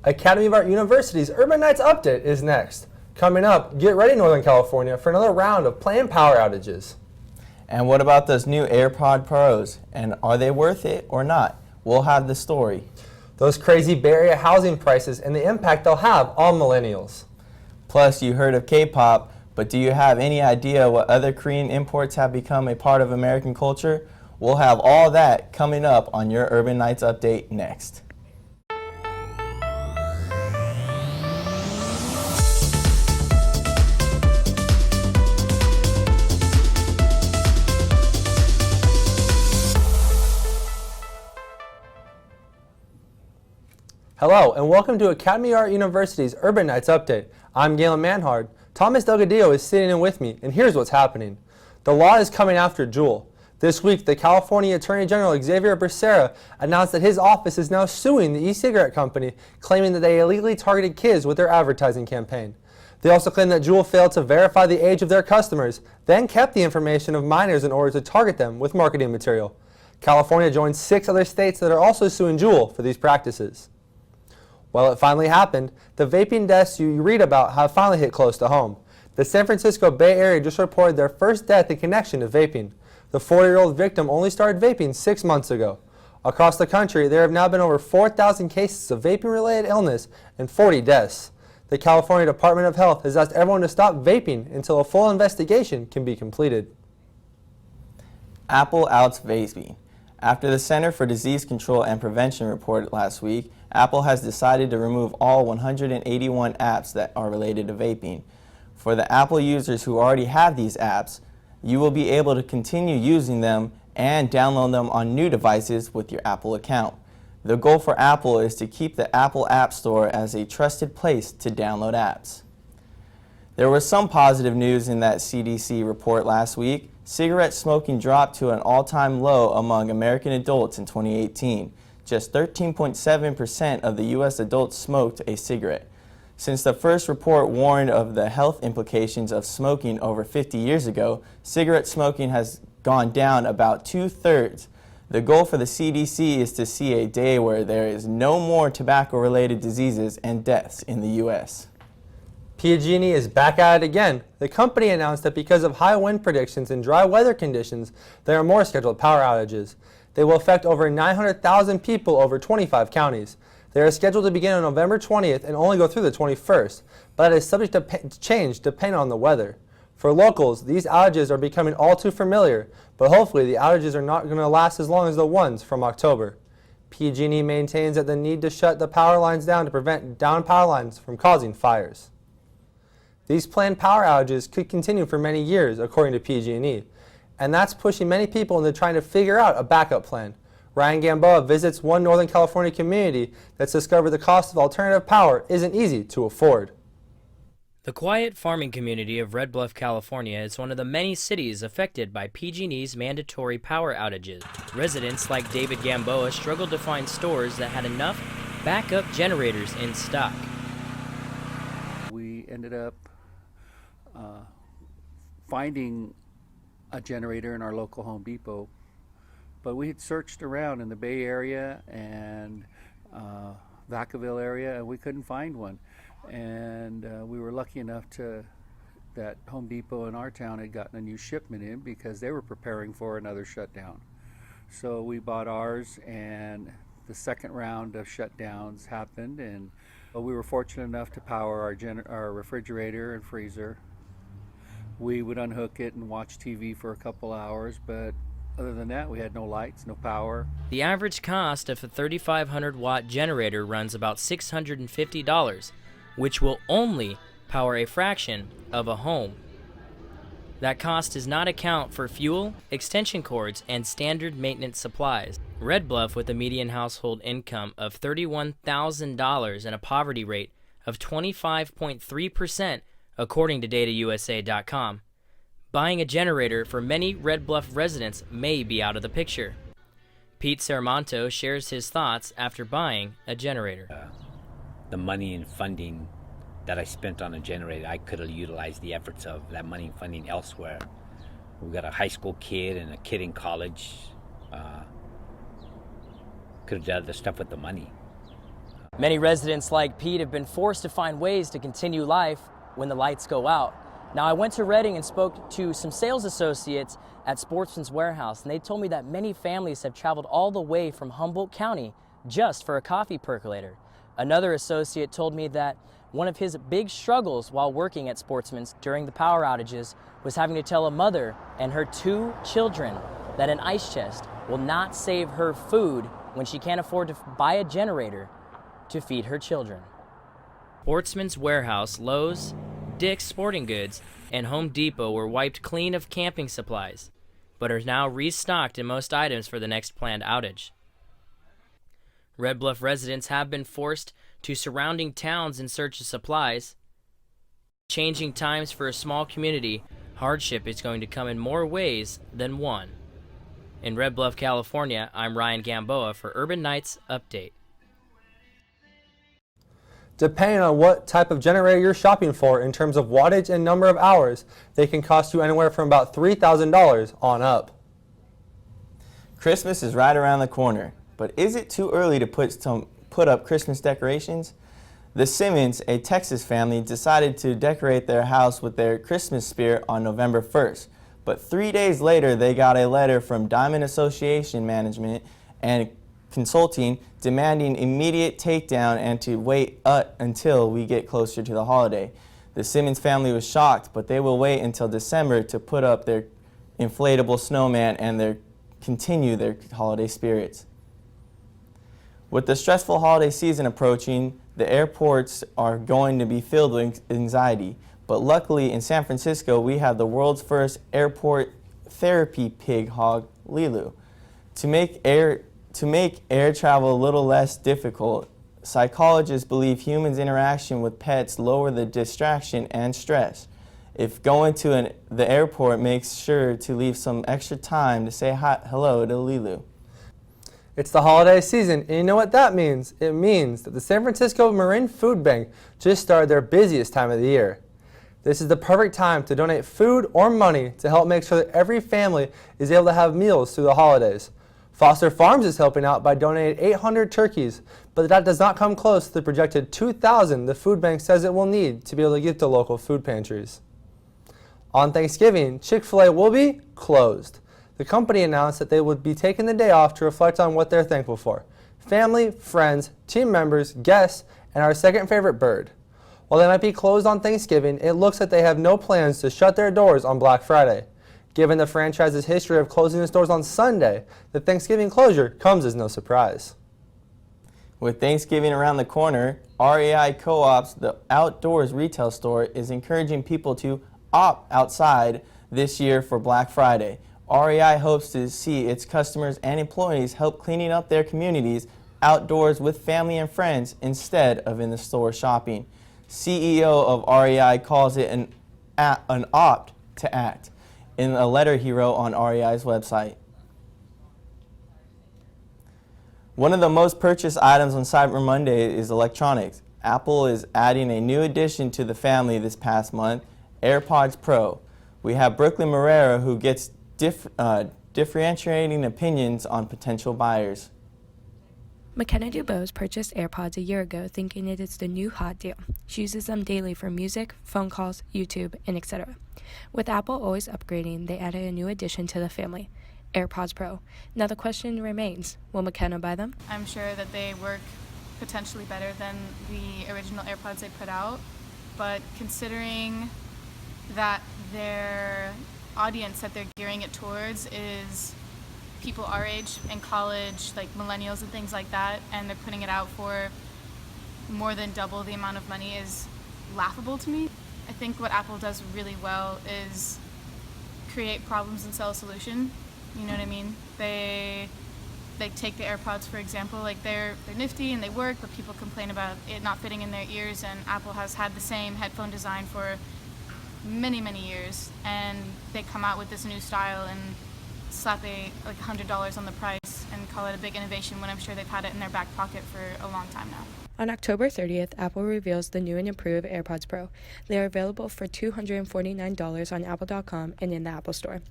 Academy of Art University's Urban Nights Update is next. Coming up, get ready Northern California for another round of planned power outages. And what about those new AirPod Pros? And are they worth it or not? We'll have the story. Those crazy Bay Area housing prices and the impact they'll have on millennials. Plus, you heard of K-pop, but do you have any idea what other Korean imports have become a part of American culture? We'll have all that coming up on your Urban Nights Update next. Hello, and welcome to Academy of Art University's Urban Nights Update. I'm Galen Manhard. Thomas Delgadillo is sitting in with me, and here's what's happening. The law is coming after Juul. This week, the California Attorney General Xavier Becerra announced that his office is now suing the e-cigarette company, claiming that they illegally targeted kids with their advertising campaign. They also claim that Juul failed to verify the age of their customers, then kept the information of minors in order to target them with marketing material. California joins 6 other states that are also suing Juul for these practices. Well, it finally happened. The vaping deaths you read about have finally hit close to home. The San Francisco Bay Area just reported their first death in connection to vaping. The 40-year-old victim only started vaping 6 months ago. Across the country, there have now been over 4,000 cases of vaping-related illness and 40 deaths. The California Department of Health has asked everyone to stop vaping until a full investigation can be completed. Apple outs vaping. After the Center for Disease Control and Prevention reported last week, Apple has decided to remove all 181 apps that are related to vaping. For the Apple users who already have these apps, you will be able to continue using them and download them on new devices with your Apple account. The goal for Apple is to keep the Apple App Store as a trusted place to download apps. There was some positive news in that CDC report last week. Cigarette smoking dropped to an all-time low among American adults in 2018. Just 13.7% of the U.S. adults smoked a cigarette. Since the first report warned of the health implications of smoking over 50 years ago, cigarette smoking has gone down about 2/3. The goal for the CDC is to see a day where there is no more tobacco-related diseases and deaths in the U.S. PG&E is back at it again. The company announced that because of high wind predictions and dry weather conditions, there are more scheduled power outages. They will affect over 900,000 people over 25 counties. They are scheduled to begin on November 20th and only go through the 21st, but it is subject to change depending on the weather. For locals, these outages are becoming all too familiar, but hopefully the outages are not going to last as long as the ones from October. PG&E maintains that the need to shut the power lines down to prevent downed power lines from causing fires. These planned power outages could continue for many years, according to PG&E, and that's pushing many people into trying to figure out a backup plan. Ryan Gamboa visits one Northern California community that's discovered the cost of alternative power isn't easy to afford. The quiet farming community of Red Bluff, California is one of the many cities affected by PG&E's mandatory power outages. Residents like David Gamboa struggled to find stores that had enough backup generators in stock. We ended up finding a generator in our local Home Depot, but we had searched around in the Bay Area and Vacaville area, and we couldn't find one. And we were lucky enough that Home Depot in our town had gotten a new shipment in because they were preparing for another shutdown. So we bought ours, and the second round of shutdowns happened, and we were fortunate enough to power our refrigerator and freezer. We would unhook it and watch TV for a couple hours, but other than that, we had no lights, no power. The average cost of a 3,500 watt generator runs about $650, which will only power a fraction of a home. That cost does not account for fuel, extension cords, and standard maintenance supplies. Red Bluff, with a median household income of $31,000 and a poverty rate of 25.3%, according to DataUSA.com, buying a generator for many Red Bluff residents may be out of the picture. Pete Saramonto shares his thoughts after buying a generator. The money and funding that I spent on a generator, I could have utilized the efforts of that money and funding elsewhere. We've got a high school kid and a kid in college. Could have done other stuff with the money. Many residents like Pete have been forced to find ways to continue life when the lights go out. Now, I went to Reading and spoke to some sales associates at Sportsman's Warehouse, and they told me that many families have traveled all the way from Humboldt County just for a coffee percolator. Another associate told me that one of his big struggles while working at Sportsman's during the power outages was having to tell a mother and her 2 children that an ice chest will not save her food when she can't afford to buy a generator to feed her children. Sportsman's Warehouse, Lowe's, Dick's Sporting Goods, and Home Depot were wiped clean of camping supplies, but are now restocked in most items for the next planned outage. Red Bluff residents have been forced to surrounding towns in search of supplies. Changing times for a small community, hardship is going to come in more ways than one. In Red Bluff, California, I'm Ryan Gamboa for Urban Nights Update. Depending on what type of generator you're shopping for in terms of wattage and number of hours, they can cost you anywhere from about $3,000 on up. Christmas is right around the corner, but is it too early to put up Christmas decorations? The Simmons, a Texas family, decided to decorate their house with their Christmas spirit on November 1st. But 3 days later, they got a letter from Diamond Association Management and Consulting demanding immediate takedown and to wait until we get closer to the holiday. The Simmons family was shocked, but they will wait until December to put up their inflatable snowman and continue their holiday spirits. With the stressful holiday season approaching, the airports are going to be filled with anxiety. But luckily in San Francisco, we have the world's first airport therapy pig hog, Lilu. To make air travel a little less difficult, psychologists believe humans' interaction with pets lower the distraction and stress. If going to the airport, make sure to leave some extra time to say hello to Lilu. It's the holiday season, and you know what that means? It means that the San Francisco Marin Food Bank just started their busiest time of the year. This is the perfect time to donate food or money to help make sure that every family is able to have meals through the holidays. Foster Farms is helping out by donating 800 turkeys, but that does not come close to the projected 2,000 the food bank says it will need to be able to give to local food pantries. On Thanksgiving, Chick-fil-A will be closed. The company announced that they would be taking the day off to reflect on what they're thankful for: family, friends, team members, guests, and our second favorite bird. While they might be closed on Thanksgiving, it looks like they have no plans to shut their doors on Black Friday. Given the franchise's history of closing its doors on Sunday, the Thanksgiving closure comes as no surprise. With Thanksgiving around the corner, REI Co-op's The Outdoors retail store is encouraging people to opt outside this year for Black Friday. REI hopes to see its customers and employees help cleaning up their communities outdoors with family and friends instead of in the store shopping. CEO of REI calls it an opt to act in a letter he wrote on REI's website. One of the most purchased items on Cyber Monday is electronics. Apple is adding a new addition to the family this past month, AirPods Pro. We have Brooklyn Morera, who gets differentiating opinions on potential buyers. McKenna DuBose purchased AirPods a year ago thinking it is the new hot deal. She uses them daily for music, phone calls, YouTube, and etc. With Apple always upgrading, they added a new addition to the family, AirPods Pro. Now the question remains, will McKenna buy them? I'm sure that they work potentially better than the original AirPods they put out, but considering that their audience that they're gearing it towards is people our age in college, like millennials and things like that, and they're putting it out for more than double the amount of money is laughable to me. I think what Apple does really well is create problems and sell a solution. You know what I mean? They take the AirPods, for example, like they're nifty and they work, but people complain about it not fitting in their ears, and Apple has had the same headphone design for many, many years, and they come out with this new style and slap like $100 on the price and call it a big innovation when I'm sure they've had it in their back pocket for a long time now. On October 30th, Apple reveals the new and improved AirPods Pro. They are available for $249 on Apple.com and in the Apple Store.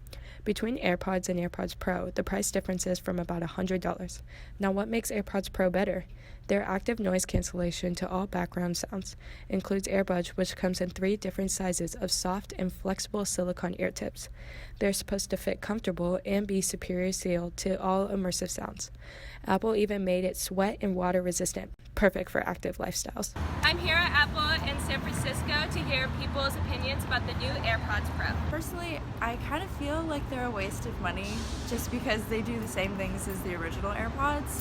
Between AirPods and AirPods Pro, the price difference is from about $100. Now, what makes AirPods Pro better? Their active noise cancellation to all background sounds includes earbuds, which comes in 3 different sizes of soft and flexible silicone ear tips. They're supposed to fit comfortable and be superior sealed to all immersive sounds. Apple even made it sweat and water resistant, perfect for active lifestyles. I'm here at Apple in San Francisco to hear people's opinions about the new AirPods Pro. Personally, I kind of feel like they're a waste of money just because they do the same things as the original AirPods.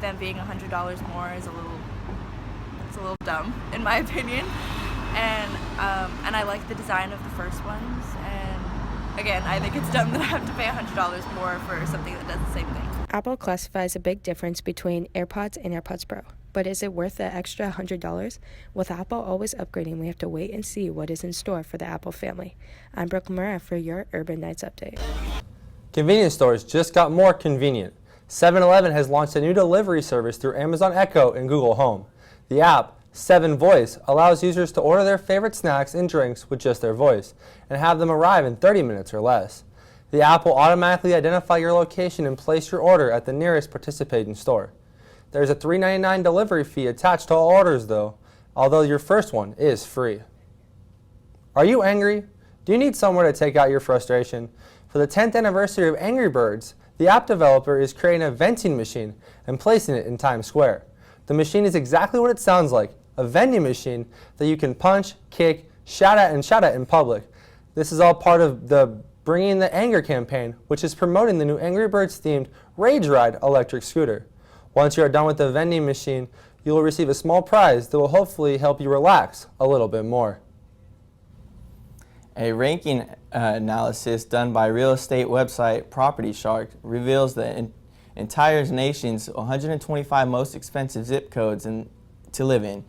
Them being $100 more is a little dumb in my opinion. And I like the design of the first ones. And again, I think it's dumb that I have to pay $100 more for something that does the same thing. Apple classifies a big difference between AirPods and AirPods Pro. But is it worth the extra $100? With Apple always upgrading, we have to wait and see what is in store for the Apple family. I'm Brooke Murrah for your Urban Nights Update. Convenience stores just got more convenient. 7-Eleven has launched a new delivery service through Amazon Echo and Google Home. The app, 7 Voice, allows users to order their favorite snacks and drinks with just their voice and have them arrive in 30 minutes or less. The app will automatically identify your location and place your order at the nearest participating store. There's a $3.99 delivery fee attached to all orders though, although your first one is free. Are you angry? Do you need somewhere to take out your frustration? For the 10th anniversary of Angry Birds, the app developer is creating a venting machine and placing it in Times Square. The machine is exactly what it sounds like, a vending machine that you can punch, kick, shout at in public. This is all part of the Bringing the Anger campaign, which is promoting the new Angry Birds themed Rage Ride electric scooter. Once you are done with the vending machine, you will receive a small prize that will hopefully help you relax a little bit more. A ranking analysis done by real estate website Property Shark reveals the entire nation's 125 most expensive zip codes to live in.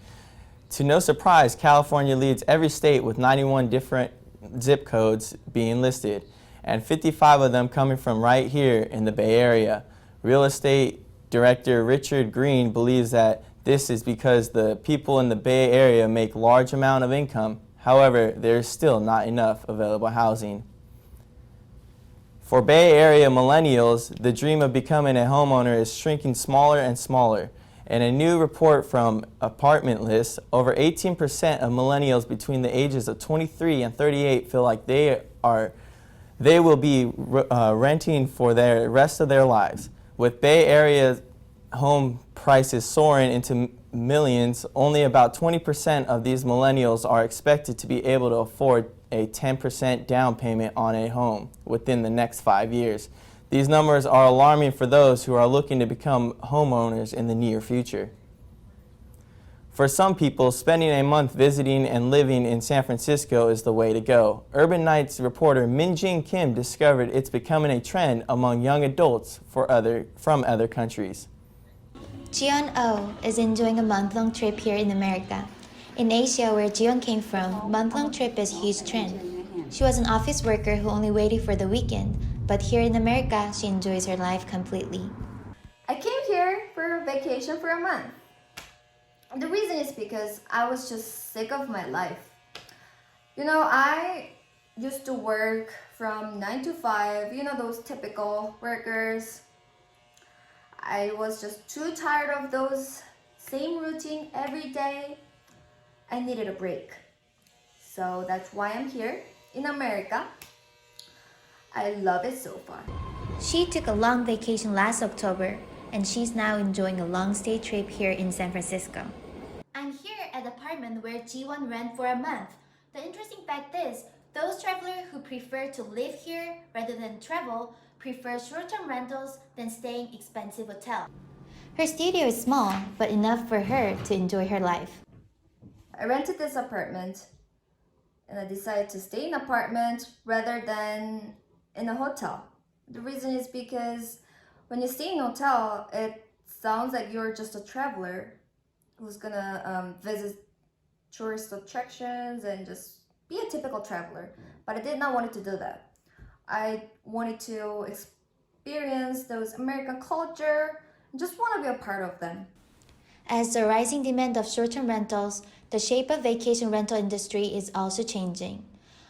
To no surprise, California leads every state with 91 different zip codes being listed, and 55 of them coming from right here in the Bay Area. Real estate director Richard Green believes that this is because the people in the Bay Area make large amount of income. However, there is still not enough available housing. For Bay Area millennials, the dream of becoming a homeowner is shrinking smaller and smaller. In a new report from Apartment List, over 18% of millennials between the ages of 23 and 38 feel like they will be renting for the rest of their lives. With Bay Area home prices soaring into millions, only about 20% of these millennials are expected to be able to afford a 10% down payment on a home within the next 5 years. These numbers are alarming for those who are looking to become homeowners in the near future. For some people, spending a month visiting and living in San Francisco is the way to go. Urban Nights reporter Minjin Kim discovered it's becoming a trend among young adults from other countries. Jion Oh is enjoying a month-long trip here in America. In Asia, where Jion came from, month-long trip is a huge trend. She was an office worker who only waited for the weekend, but here in America, she enjoys her life completely. I came here for a vacation for a month. The reason is because I was just sick of my life. You know, I used to work from 9 to 5, you know, those typical workers. I was just too tired of those same routine every day. I needed a break. So that's why I'm here in America. I love it so far. She took a long vacation last October, and she's now enjoying a long stay trip here in San Francisco. I'm here at the apartment where Jiwon rent for a month. The interesting fact is, those travelers who prefer to live here rather than travel prefer short-term rentals than staying expensive hotels. Her studio is small, but enough for her to enjoy her life. I rented this apartment and I decided to stay in an apartment rather than in a hotel. The reason is because when you stay in a hotel, it sounds like you're just a traveler who's gonna visit tourist attractions and just be a typical traveler. But I did not want to do that. I wanted to experience those American culture and just want to be a part of them. As the rising demand of short-term rentals, the shape of vacation rental industry is also changing.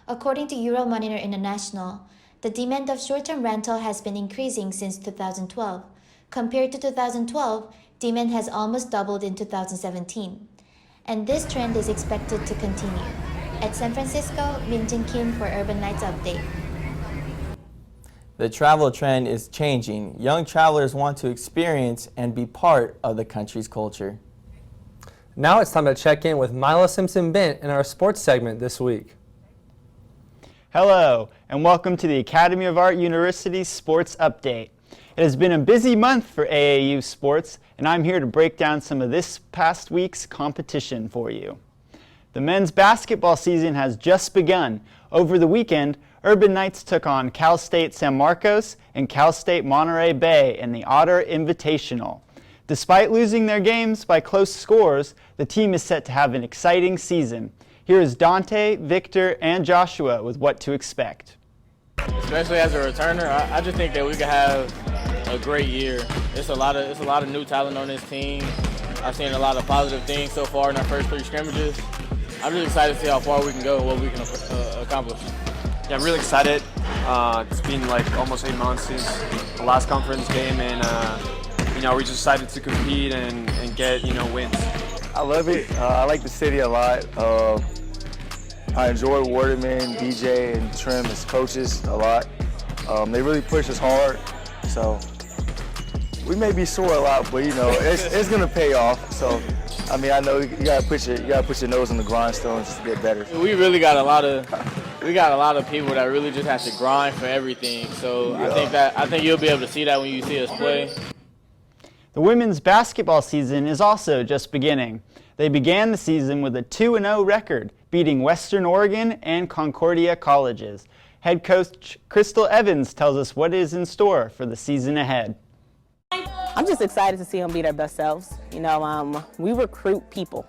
According to Euromonitor International, the demand of short-term rental has been increasing since 2012. Compared to 2012, demand has almost doubled in 2017. And this trend is expected to continue. At San Francisco, Minjin Kim for Urban Nights Update. The travel trend is changing. Young travelers want to experience and be part of the country's culture. Now it's time to check in with Milo Simpson-Bent in our sports segment this week. Hello, and welcome to the Academy of Art University's Sports Update. It has been a busy month for AAU sports, and I'm here to break down some of this past week's competition for you. The men's basketball season has just begun. Over the weekend, Urban Knights took on Cal State San Marcos and Cal State Monterey Bay in the Otter Invitational. Despite losing their games by close scores, the team is set to have an exciting season. Here is Dante, Victor, and Joshua with what to expect. Especially as a returner, I just think that we could have a great year. It's a lot of new talent on this team. I've seen a lot of positive things so far in our first 3 scrimmages. I'm really excited to see how far we can go and what we can accomplish. Yeah, I'm really excited. It's been like almost 8 months since the last conference game, and we just decided to compete and get wins. I love it. I like the city a lot. I enjoy Waterman, DJ, and Trim as coaches a lot. They really push us hard, so we may be sore a lot, but it's gonna pay off. So, I mean, I know you gotta put your nose on the grindstone just to get better. We really got a lot of people that really just have to grind for everything. So yeah. I think you'll be able to see that when you see us play. The women's basketball season is also just beginning. They began the season with a 2-0 record, beating Western Oregon and Concordia colleges. Head coach Crystal Evans tells us what is in store for the season ahead. I'm just excited to see them be their best selves. We recruit people.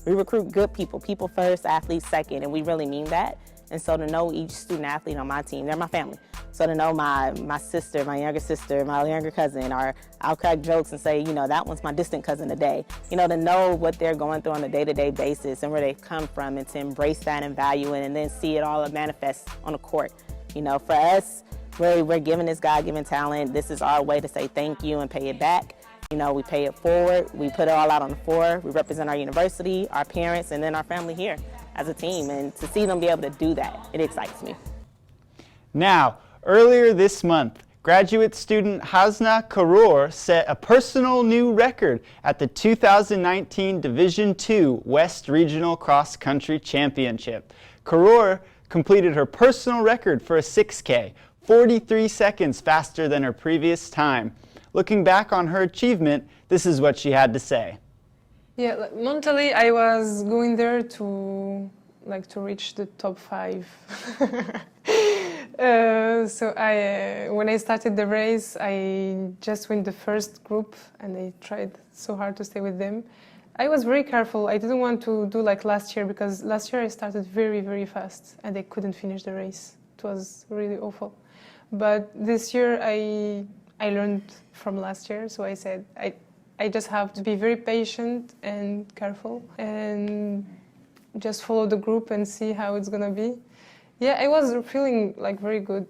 We recruit good people. People first, athletes second, and we really mean that. And so to know each student athlete on my team, they're my family. So to know my sister, my younger sister, my younger cousin, or I'll crack jokes and say, that one's my distant cousin today. To know what they're going through on a day-to-day basis and where they've come from, and to embrace that and value it, and then see it all manifest on the court. For us, we're giving this God-given talent. This is our way to say thank you and pay it back. We pay it forward. We put it all out on the floor. We represent our university, our parents, and then our family here as a team. And to see them be able to do that, it excites me. Now, earlier this month, graduate student Hasna Karor set a personal new record at the 2019 Division II West Regional Cross Country Championship. Karor completed her personal record for a 6K, 43 seconds faster than her previous time. Looking back on her achievement, this is what she had to say. Yeah, mentally I was going there to reach the top 5. So when I started the race, I just went the first group, and I tried so hard to stay with them. I was very careful. I didn't want to do like last year, because last year I started very, very fast and I couldn't finish the race. It was really awful. But this year I learned from last year, so I said I just have to be very patient and careful and just follow the group and see how it's gonna be. Yeah, I was feeling like very good,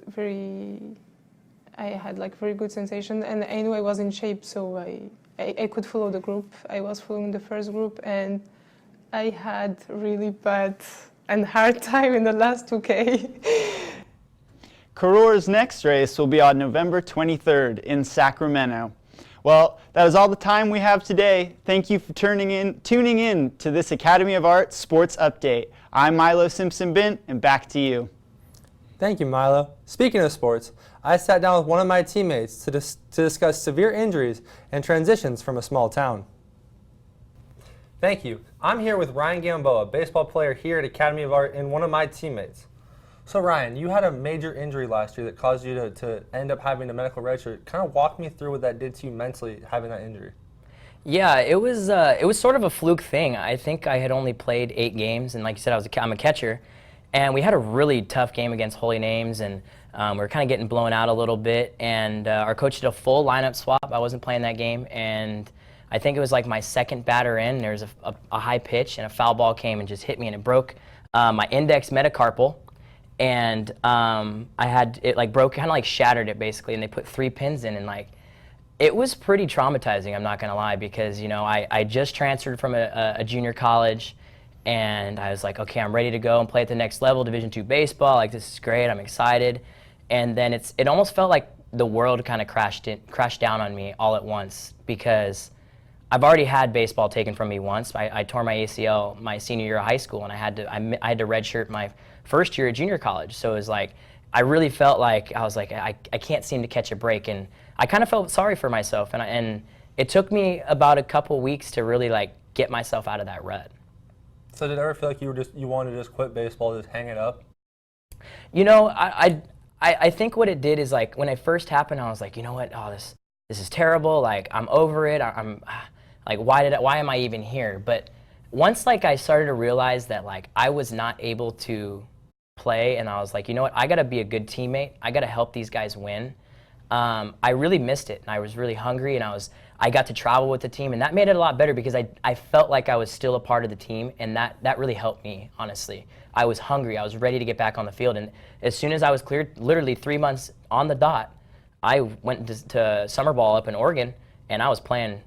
I had like very good sensation, and I knew I was in shape, so I could follow the group. I was following the first group, and I had really bad and hard time in the last 2K. Karor's next race will be on November 23rd in Sacramento. Well, that is all the time we have today. Thank you for tuning in to this Academy of Art Sports Update. I'm Milo Simpson-Bent, and back to you. Thank you, Milo. Speaking of sports, I sat down with one of my teammates to discuss severe injuries and transitions from a small town. Thank you. I'm here with Ryan Gamboa, baseball player here at Academy of Art, and one of my teammates. So Ryan, you had a major injury last year that caused you to end up having a medical redshirt. Kind of walk me through what that did to you mentally, having that injury. Yeah, it was sort of a fluke thing. I think I had only played 8 games, and like you said, I'm a catcher, and we had a really tough game against Holy Names, and we were kind of getting blown out a little bit, and our coach did a full lineup swap. I wasn't playing that game, and I think it was like my second batter in. There was a high pitch, and a foul ball came and just hit me, and it broke my index metacarpal. And I had it like broke, kind of like shattered it basically, and they put 3 pins in, and like It was pretty traumatizing, I'm not gonna lie, because I just transferred from a junior college, and I was like, okay, I'm ready to go and play at the next level, Division II baseball. Like, this is great, I'm excited. And then it almost felt like the world kind of crashed down on me all at once, because I've already had baseball taken from me once. I tore my ACL my senior year of high school, and I had to redshirt my first year at junior college. So it was like, I really felt like I can't seem to catch a break, and I kind of felt sorry for myself, and it took me about a couple weeks to really like get myself out of that rut. So did it ever feel like you wanted to just quit baseball, just hang it up? I think what it did is, like, when it first happened, I was like, you know what? Oh, this is terrible. Like, I'm over it. I'm like, why am I even here? But once like I started to realize that like I was not able to play, and I was like, you know what? I gotta be a good teammate. I gotta help these guys win. I really missed it, and I was really hungry, and I got to travel with the team, and that made it a lot better because I felt like I was still a part of the team, and that really helped me, honestly. I was hungry. I was ready to get back on the field, and as soon as I was cleared, literally 3 months on the dot, I went to summer ball up in Oregon, and I was playing,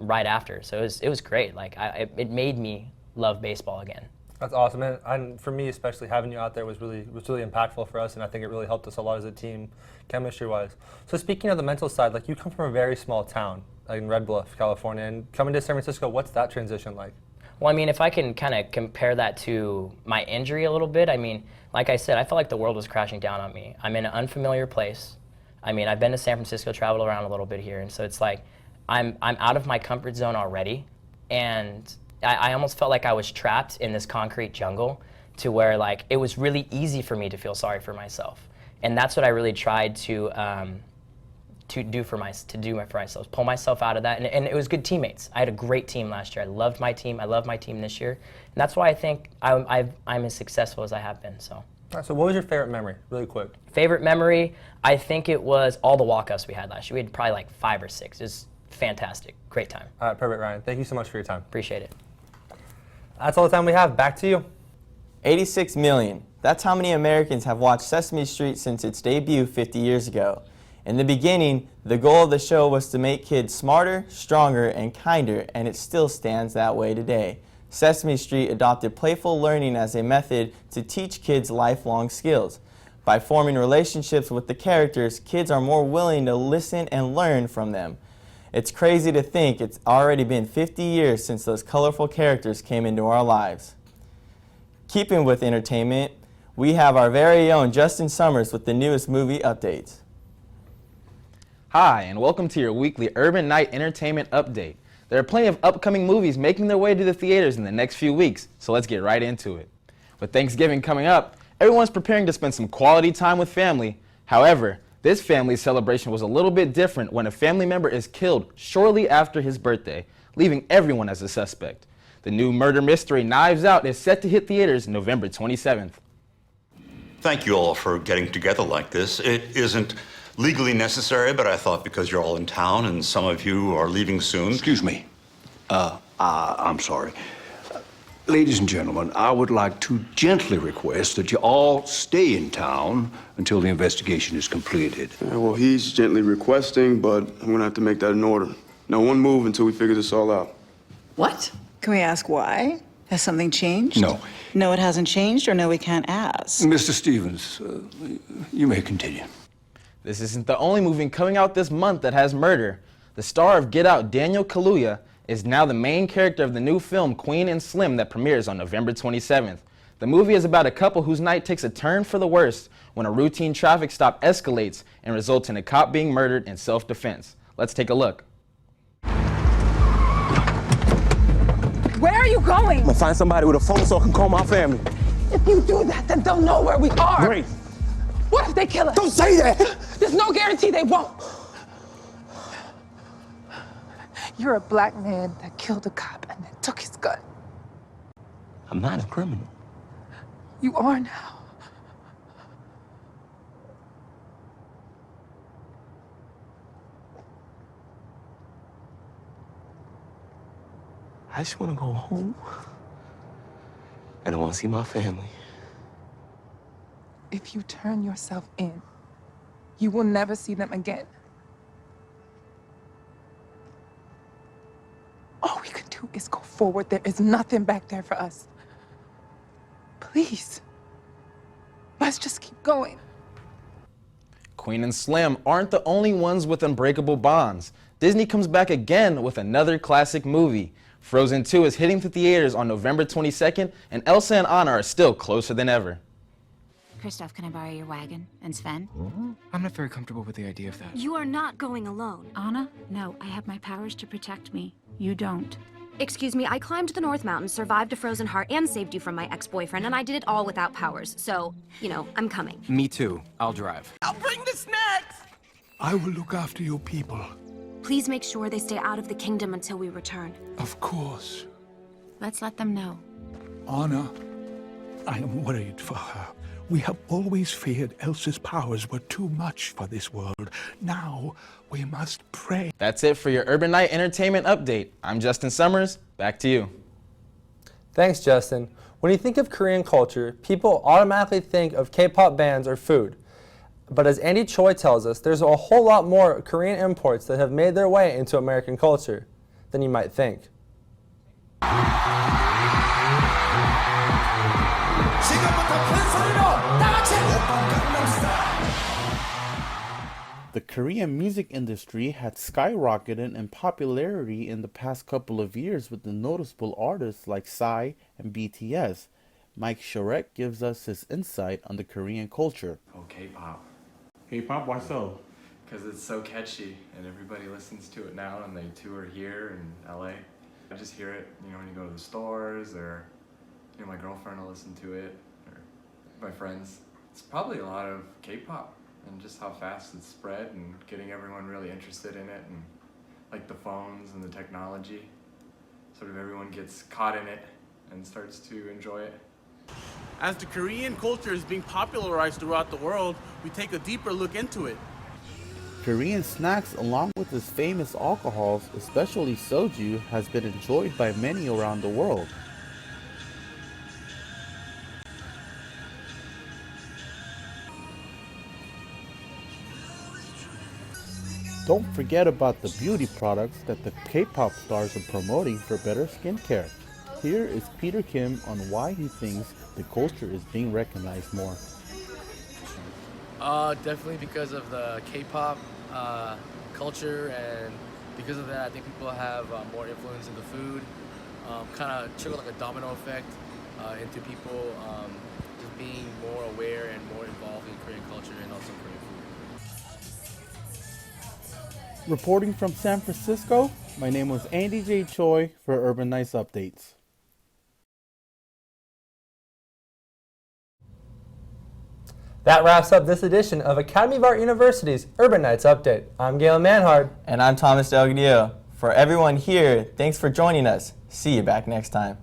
right after. So it was great. Like, it made me love baseball again. That's awesome, and for me especially, having you out there was really impactful for us, and I think it really helped us a lot as a team, chemistry-wise. So speaking of the mental side, like, you come from a very small town in Red Bluff, California, and coming to San Francisco, what's that transition like? Well, I mean, if I can kind of compare that to my injury a little bit, I mean, like I said, I felt like the world was crashing down on me. I'm in an unfamiliar place. I mean, I've been to San Francisco, traveled around a little bit here, and so it's like I'm out of my comfort zone already, and I almost felt like I was trapped in this concrete jungle, to where like it was really easy for me to feel sorry for myself, and that's what I really tried to do for myself, pull myself out of that, and it was good teammates. I had a great team last year. I loved my team. I love my team this year, and that's why I think I'm as successful as I have been. So. All right, so what was your favorite memory, really quick? Favorite memory, I think it was all the walk-ups we had last year. We had probably like 5 or 6. It was fantastic. Great time. All right, perfect, Ryan. Thank you so much for your time. Appreciate it. That's all the time we have. Back to you. 86 million. That's how many Americans have watched Sesame Street since its debut 50 years ago. In the beginning, the goal of the show was to make kids smarter, stronger, and kinder, and it still stands that way today. Sesame Street adopted playful learning as a method to teach kids lifelong skills. By forming relationships with the characters, kids are more willing to listen and learn from them. It's crazy to think it's already been 50 years since those colorful characters came into our lives. Keeping with entertainment, we have our very own Justin Summers with the newest movie updates. Hi, and welcome to your weekly Urban Night Entertainment Update. There are plenty of upcoming movies making their way to the theaters in the next few weeks, so let's get right into it. With Thanksgiving coming up, everyone's preparing to spend some quality time with family. However, this family celebration was a little bit different when a family member is killed shortly after his birthday, leaving everyone as a suspect. The new murder mystery Knives Out is set to hit theaters November 27th. Thank you all for getting together like this. It isn't legally necessary, but I thought because you're all in town and some of you are leaving soon. Excuse me. I'm sorry. Ladies and gentlemen, I would like to gently request that you all stay in town until the investigation is completed. Yeah, well, he's gently requesting, but I'm gonna have to make that an order. No one move until we figure this all out. What? Can we ask why? Has something changed? No. No, it hasn't changed, or no, we can't ask? Mr. Stevens, you may continue. This isn't the only movie coming out this month that has murder. The star of Get Out, Daniel Kaluuya, is now the main character of the new film Queen and Slim that premieres on November 27th. The movie is about a couple whose night takes a turn for the worst when a routine traffic stop escalates and results in a cop being murdered in self-defense. Let's take a look. Where are you going? I'm gonna find somebody with a phone so I can call my family. If you do that, then they'll know where we are. Great. What if they kill us? Don't say that! There's no guarantee they won't. You're a black man that killed a cop and then took his gun. I'm not a criminal. You are now. I just want to go home. And I want to see my family. If you turn yourself in, you will never see them again. forward. There is nothing back there for us. Please. Let's just keep going. Queen and Slim aren't the only ones with unbreakable bonds. Disney comes back again with another classic movie. Frozen 2 is hitting the theaters on November 22nd, and Elsa and Anna are still closer than ever. Kristoff, can I borrow your wagon? And Sven? I'm not very comfortable with the idea of that. You are not going alone. Anna? No, I have my powers to protect me. You don't. Excuse me, I climbed the North Mountain, survived a frozen heart, and saved you from my ex-boyfriend, and I did it all without powers. So, you know, I'm coming. Me too. I'll drive. I'll bring the snacks! I will look after your people. Please make sure they stay out of the kingdom until we return. Of course. Let's let them know. Anna, I am worried for her. We have always feared Elsa's powers were too much for this world. Now, we must pray. That's it for your Urban Night Entertainment Update. I'm Justin Summers. Back to you. Thanks, Justin. When you think of Korean culture, people automatically think of K-pop bands or food. But as Andy Choi tells us, there's a whole lot more Korean imports that have made their way into American culture than you might think. The Korean music industry had skyrocketed in popularity in the past couple of years with the noticeable artists like Psy and BTS. Mike Sharek gives us his insight on the Korean culture. Oh, K-pop. K-pop, why so? Because it's so catchy and everybody listens to it now and they tour here in LA. I just hear it, you know, when you go to the stores or, you know, my girlfriend will listen to it or my friends. It's probably a lot of K-pop and just how fast it's spread and getting everyone really interested in it and like the phones and the technology. Sort of everyone gets caught in it and starts to enjoy it. As the Korean culture is being popularized throughout the world, we take a deeper look into it. Korean snacks, along with its famous alcohols, especially soju, has been enjoyed by many around the world. Don't forget about the beauty products that the K-pop stars are promoting for better skincare. Here is Peter Kim on why he thinks the culture is being recognized more. Definitely because of the K-pop culture, and because of that, I think people have more influence in the food. Kind of trigger like a domino effect into people just being more aware and more involved in Korean culture and also Korean food. Reporting from San Francisco, my name was Andy J. Choi for Urban Nights Updates. That wraps up this edition of Academy of Art University's Urban Nights Update. I'm Galen Manhard. And I'm Thomas Delgadillo. For everyone here, thanks for joining us. See you back next time.